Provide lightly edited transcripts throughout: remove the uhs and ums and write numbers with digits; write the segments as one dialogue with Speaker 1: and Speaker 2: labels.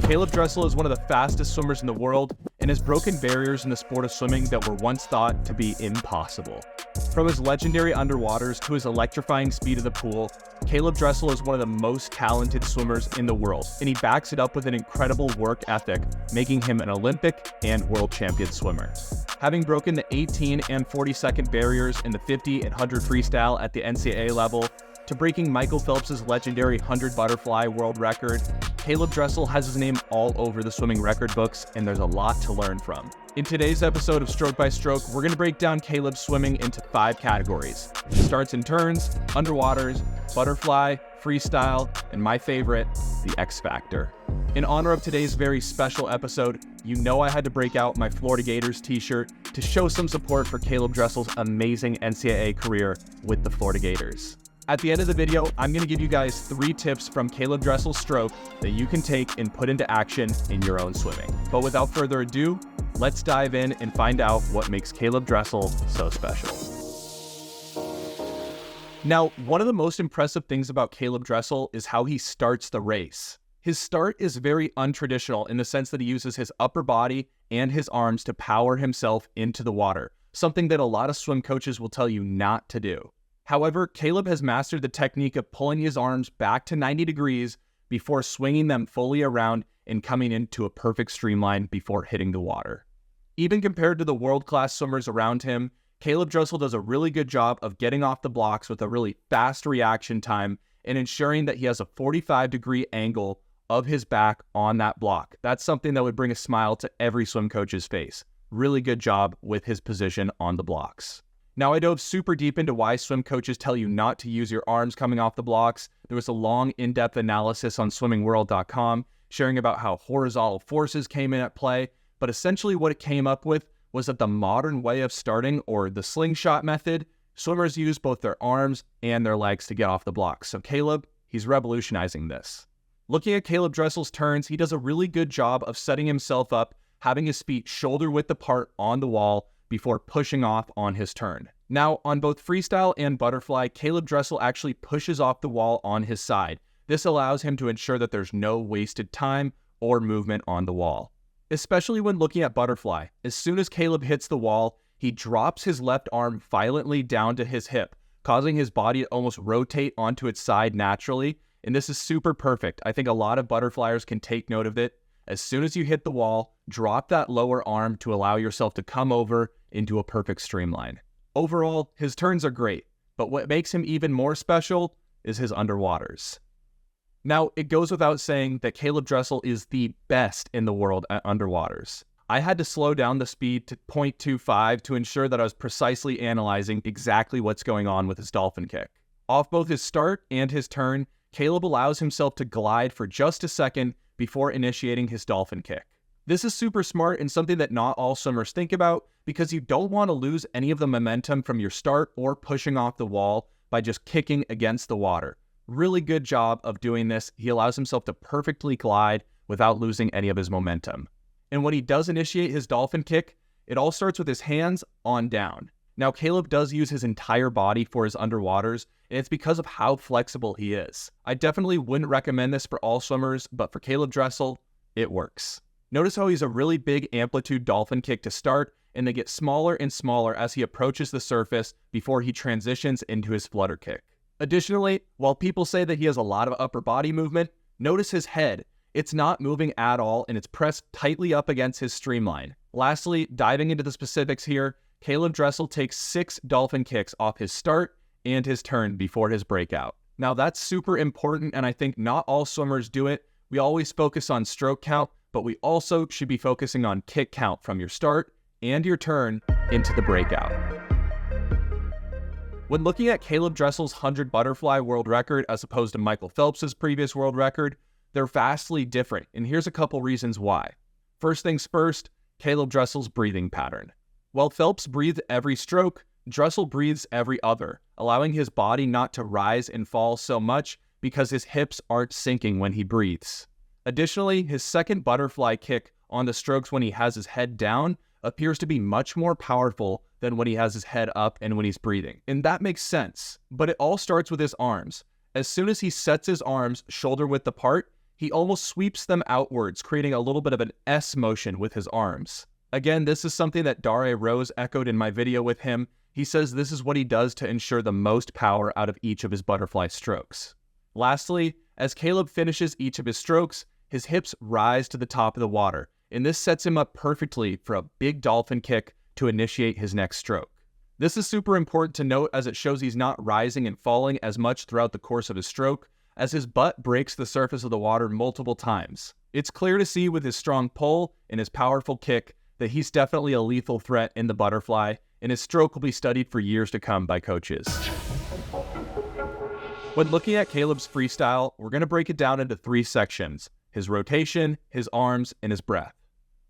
Speaker 1: Caeleb Dressel is one of the fastest swimmers in the world and has broken barriers in the sport of swimming that were once thought to be impossible. From his legendary underwaters to his electrifying speed of the pool, Caeleb Dressel is one of the most talented swimmers in the world, and he backs it up with an incredible work ethic, making him an Olympic and world champion swimmer. Having broken the 18 and 40-second barriers in the 50 and 100 freestyle at the NCAA level, to breaking Michael Phelps' legendary 100 butterfly world record, Caeleb Dressel has his name all over the swimming record books, and there's a lot to learn from. In today's episode of Stroke by Stroke, we're going to break down Caeleb's swimming into 5 categories: starts and turns, underwaters, butterfly, freestyle, and my favorite, the X Factor. In honor of today's very special episode, you know I had to break out my Florida Gators t-shirt to show some support for Caeleb Dressel's amazing NCAA career with the Florida Gators. At the end of the video, I'm going to give you guys 3 tips from Caeleb Dressel's stroke that you can take and put into action in your own swimming. But without further ado, let's dive in and find out what makes Caeleb Dressel so special. Now, one of the most impressive things about Caeleb Dressel is how he starts the race. His start is very untraditional in the sense that he uses his upper body and his arms to power himself into the water, something that a lot of swim coaches will tell you not to do. However, Caeleb has mastered the technique of pulling his arms back to 90 degrees before swinging them fully around and coming into a perfect streamline before hitting the water. Even compared to the world-class swimmers around him, Caeleb Dressel does a really good job of getting off the blocks with a really fast reaction time and ensuring that he has a 45-degree angle of his back on that block. That's something that would bring a smile to every swim coach's face. Really good job with his position on the blocks. Now, I dove super deep into why swim coaches tell you not to use your arms coming off the blocks. There was a long, in-depth analysis on swimmingworld.com sharing about how horizontal forces came in at play, but essentially what it came up with was that the modern way of starting, or the slingshot method, swimmers use both their arms and their legs to get off the blocks. So Caeleb, he's revolutionizing this. Looking at Caeleb Dressel's turns, he does a really good job of setting himself up, having his feet shoulder-width apart on the wall, before pushing off on his turn. Now, on both freestyle and butterfly, Caeleb Dressel actually pushes off the wall on his side. This allows him to ensure that there's no wasted time or movement on the wall. Especially when looking at butterfly, as soon as Caeleb hits the wall, he drops his left arm violently down to his hip, causing his body to almost rotate onto its side naturally, and this is super perfect. I think a lot of butterflyers can take note of it. As soon as you hit the wall, drop that lower arm to allow yourself to come over into a perfect streamline. Overall, his turns are great, but what makes him even more special is his underwaters. Now, it goes without saying that Caeleb Dressel is the best in the world at underwaters. I had to slow down the speed to 0.25 to ensure that I was precisely analyzing exactly what's going on with his dolphin kick. Off both his start and his turn, Caeleb allows himself to glide for just a second before initiating his dolphin kick. This is super smart and something that not all swimmers think about, because you don't want to lose any of the momentum from your start or pushing off the wall by just kicking against the water. Really good job of doing this. He allows himself to perfectly glide without losing any of his momentum. And when he does initiate his dolphin kick, it all starts with his hands on down. Now, Caeleb does use his entire body for his underwaters, and it's because of how flexible he is. I definitely wouldn't recommend this for all swimmers, but for Caeleb Dressel, it works. Notice how he's a really big amplitude dolphin kick to start, and they get smaller and smaller as he approaches the surface before he transitions into his flutter kick. Additionally, while people say that he has a lot of upper body movement, notice his head. It's not moving at all, and it's pressed tightly up against his streamline. Lastly, diving into the specifics here, Caeleb Dressel takes 6 dolphin kicks off his start and his turn before his breakout. Now, that's super important, and I think not all swimmers do it. We always focus on stroke count, but we also should be focusing on kick count from your start and your turn into the breakout. When looking at Caeleb Dressel's 100 butterfly world record as opposed to Michael Phelps' previous world record, they're vastly different, and here's a couple reasons why. First things first, Caeleb Dressel's breathing pattern. While Phelps breathed every stroke, Dressel breathes every other, allowing his body not to rise and fall so much because his hips aren't sinking when he breathes. Additionally, his second butterfly kick on the strokes when he has his head down appears to be much more powerful than when he has his head up and when he's breathing. And that makes sense, but it all starts with his arms. As soon as he sets his arms shoulder width apart, he almost sweeps them outwards, creating a little bit of an S motion with his arms. Again, this is something that Dare Rose echoed in my video with him. He says this is what he does to ensure the most power out of each of his butterfly strokes. Lastly, as Caeleb finishes each of his strokes, his hips rise to the top of the water, and this sets him up perfectly for a big dolphin kick to initiate his next stroke. This is super important to note as it shows he's not rising and falling as much throughout the course of his stroke, as his butt breaks the surface of the water multiple times. It's clear to see with his strong pull and his powerful kick that he's definitely a lethal threat in the butterfly, and his stroke will be studied for years to come by coaches. When looking at Caeleb's freestyle, we're going to break it down into 3 sections: his rotation, his arms, and his breath.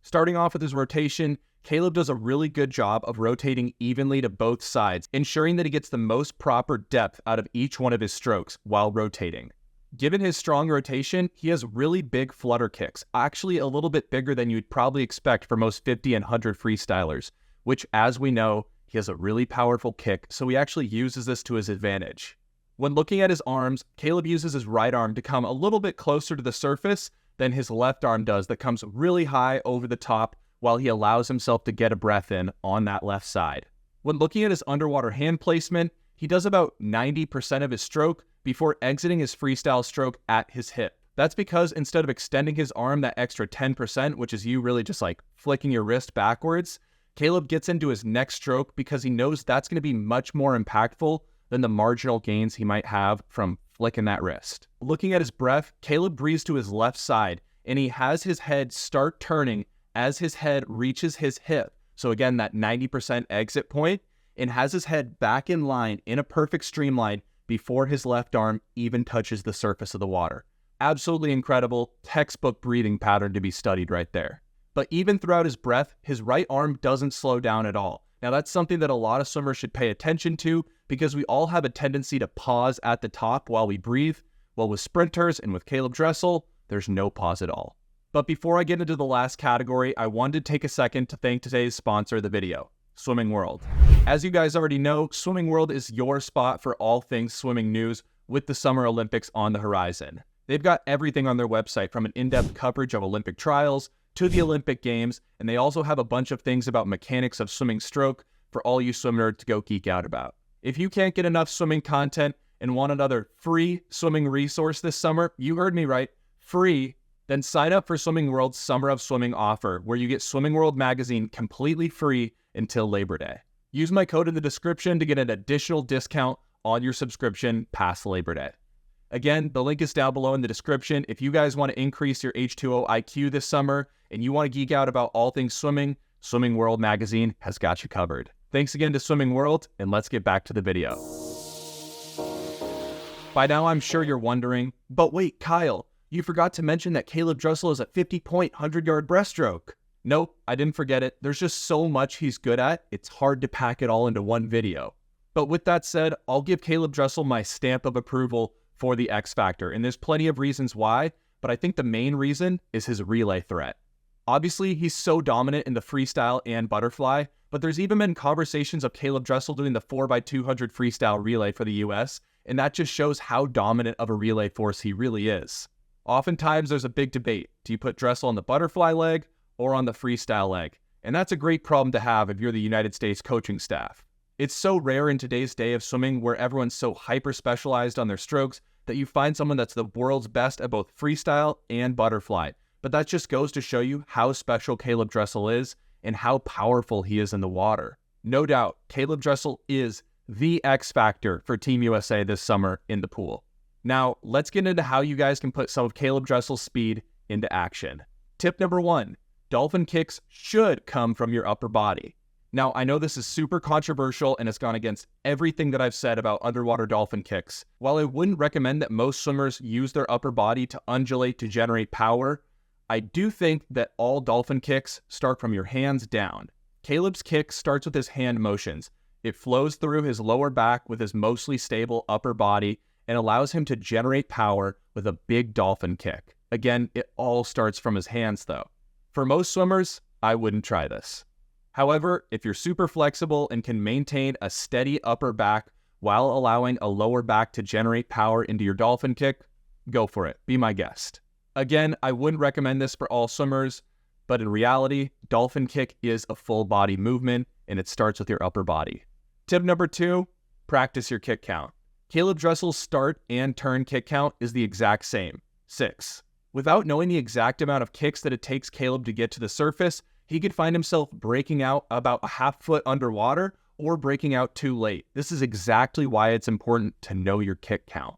Speaker 1: Starting off with his rotation, Caeleb does a really good job of rotating evenly to both sides, ensuring that he gets the most proper depth out of each one of his strokes while rotating. Given his strong rotation, he has really big flutter kicks, actually a little bit bigger than you'd probably expect for most 50 and 100 freestylers, which, as we know, he has a really powerful kick, so he actually uses this to his advantage. When looking at his arms, Caeleb uses his right arm to come a little bit closer to the surface than his left arm does, that comes really high over the top while he allows himself to get a breath in on that left side. When looking at his underwater hand placement, he does about 90% of his stroke before exiting his freestyle stroke at his hip. That's because instead of extending his arm that extra 10%, which is you really just like flicking your wrist backwards, Caeleb gets into his next stroke because he knows that's going to be much more impactful than the marginal gains he might have from flicking that wrist. Looking at his breath, Caeleb breathes to his left side, and he has his head start turning as his head reaches his hip. So again, that 90% exit point, and has his head back in line in a perfect streamline before his left arm even touches the surface of the water. Absolutely incredible, textbook breathing pattern to be studied right there. But even throughout his breath, his right arm doesn't slow down at all. Now that's something that a lot of swimmers should pay attention to, because we all have a tendency to pause at the top while we breathe. Well, with sprinters and with Caeleb Dressel, there's no pause at all. But before I get into the last category, I wanted to take a second to thank today's sponsor of the video, Swimming World. As you guys already know, Swimming World is your spot for all things swimming news with the Summer Olympics on the horizon. They've got everything on their website, from an in-depth coverage of Olympic trials to the Olympic Games, and they also have a bunch of things about mechanics of swimming stroke for all you swim nerds to go geek out about. If you can't get enough swimming content and want another free swimming resource this summer, you heard me right, free, then sign up for Swimming World's Summer of Swimming offer, where you get Swimming World magazine completely free until Labor Day. Use my code in the description to get an additional discount on your subscription past Labor Day. Again, the link is down below in the description. If you guys want to increase your H2O IQ this summer and you want to geek out about all things swimming, Swimming World magazine has got you covered. Thanks again to Swimming World, and let's get back to the video. By now, I'm sure you're wondering, but wait, Kyle, you forgot to mention that Caeleb Dressel is a 50-point 100-yard breaststroke. Nope, I didn't forget it. There's just so much he's good at, it's hard to pack it all into one video. But with that said, I'll give Caeleb Dressel my stamp of approval for the X Factor, and there's plenty of reasons why, but I think the main reason is his relay threat. Obviously, he's so dominant in the freestyle and butterfly, but there's even been conversations of Caeleb Dressel doing the 4x200 freestyle relay for the US, and that just shows how dominant of a relay force he really is. Oftentimes, there's a big debate. Do you put Dressel on the butterfly leg or on the freestyle leg? And that's a great problem to have if you're the United States coaching staff. It's so rare in today's day of swimming, where everyone's so hyper-specialized on their strokes, that you find someone that's the world's best at both freestyle and butterfly. But that just goes to show you how special Caeleb Dressel is and how powerful he is in the water. No doubt, Caeleb Dressel is the X Factor for Team USA this summer in the pool. Now, let's get into how you guys can put some of Caeleb Dressel's speed into action. Tip number 1, dolphin kicks should come from your upper body. Now, I know this is super controversial and it's gone against everything that I've said about underwater dolphin kicks. While I wouldn't recommend that most swimmers use their upper body to undulate to generate power, I do think that all dolphin kicks start from your hands down. Caeleb's kick starts with his hand motions. It flows through his lower back with his mostly stable upper body and allows him to generate power with a big dolphin kick. Again, it all starts from his hands though. For most swimmers, I wouldn't try this. However, if you're super flexible and can maintain a steady upper back while allowing a lower back to generate power into your dolphin kick, go for it. Be my guest. Again, I wouldn't recommend this for all swimmers, but in reality, dolphin kick is a full body movement and it starts with your upper body. Tip number 2, practice your kick count. Caeleb Dressel's start and turn kick count is the exact same, 6. Without knowing the exact amount of kicks that it takes Caeleb to get to the surface, he could find himself breaking out about a half foot underwater or breaking out too late. This is exactly why it's important to know your kick count.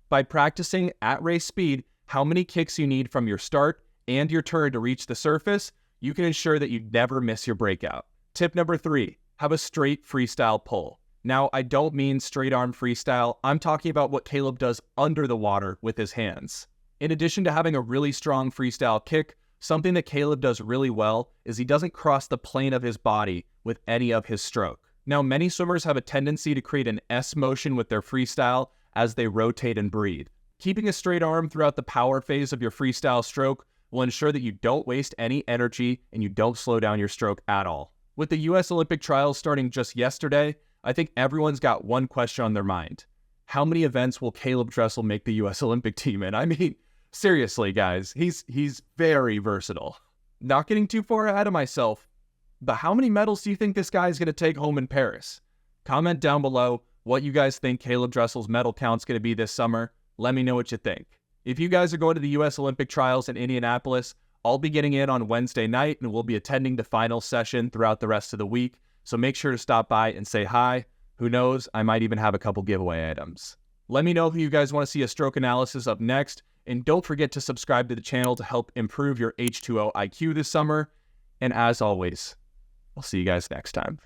Speaker 1: By practicing at race speed how many kicks you need from your start and your turn to reach the surface, you can ensure that you never miss your breakout. Tip number 3, have a straight freestyle pull. Now, I don't mean straight arm freestyle. I'm talking about what Caeleb does under the water with his hands. In addition to having a really strong freestyle kick, something that Caeleb does really well is he doesn't cross the plane of his body with any of his stroke. Now, many swimmers have a tendency to create an S motion with their freestyle as they rotate and breathe. Keeping a straight arm throughout the power phase of your freestyle stroke will ensure that you don't waste any energy and you don't slow down your stroke at all. With the US Olympic trials starting just yesterday, I think everyone's got one question on their mind. How many events will Caeleb Dressel make the US Olympic team in? I mean, seriously, guys, he's very versatile. Not getting too far ahead of myself, but how many medals do you think this guy is going to take home in Paris? Comment down below what you guys think Caeleb Dressel's medal count's going to be this summer. Let me know what you think. If you guys are going to the US Olympic trials in Indianapolis, I'll be getting in on Wednesday night and we'll be attending the final session throughout the rest of the week. So make sure to stop by and say hi. Who knows, I might even have a couple giveaway items. Let me know who you guys want to see a stroke analysis of next. And don't forget to subscribe to the channel to help improve your H2O IQ this summer. And as always, I'll see you guys next time.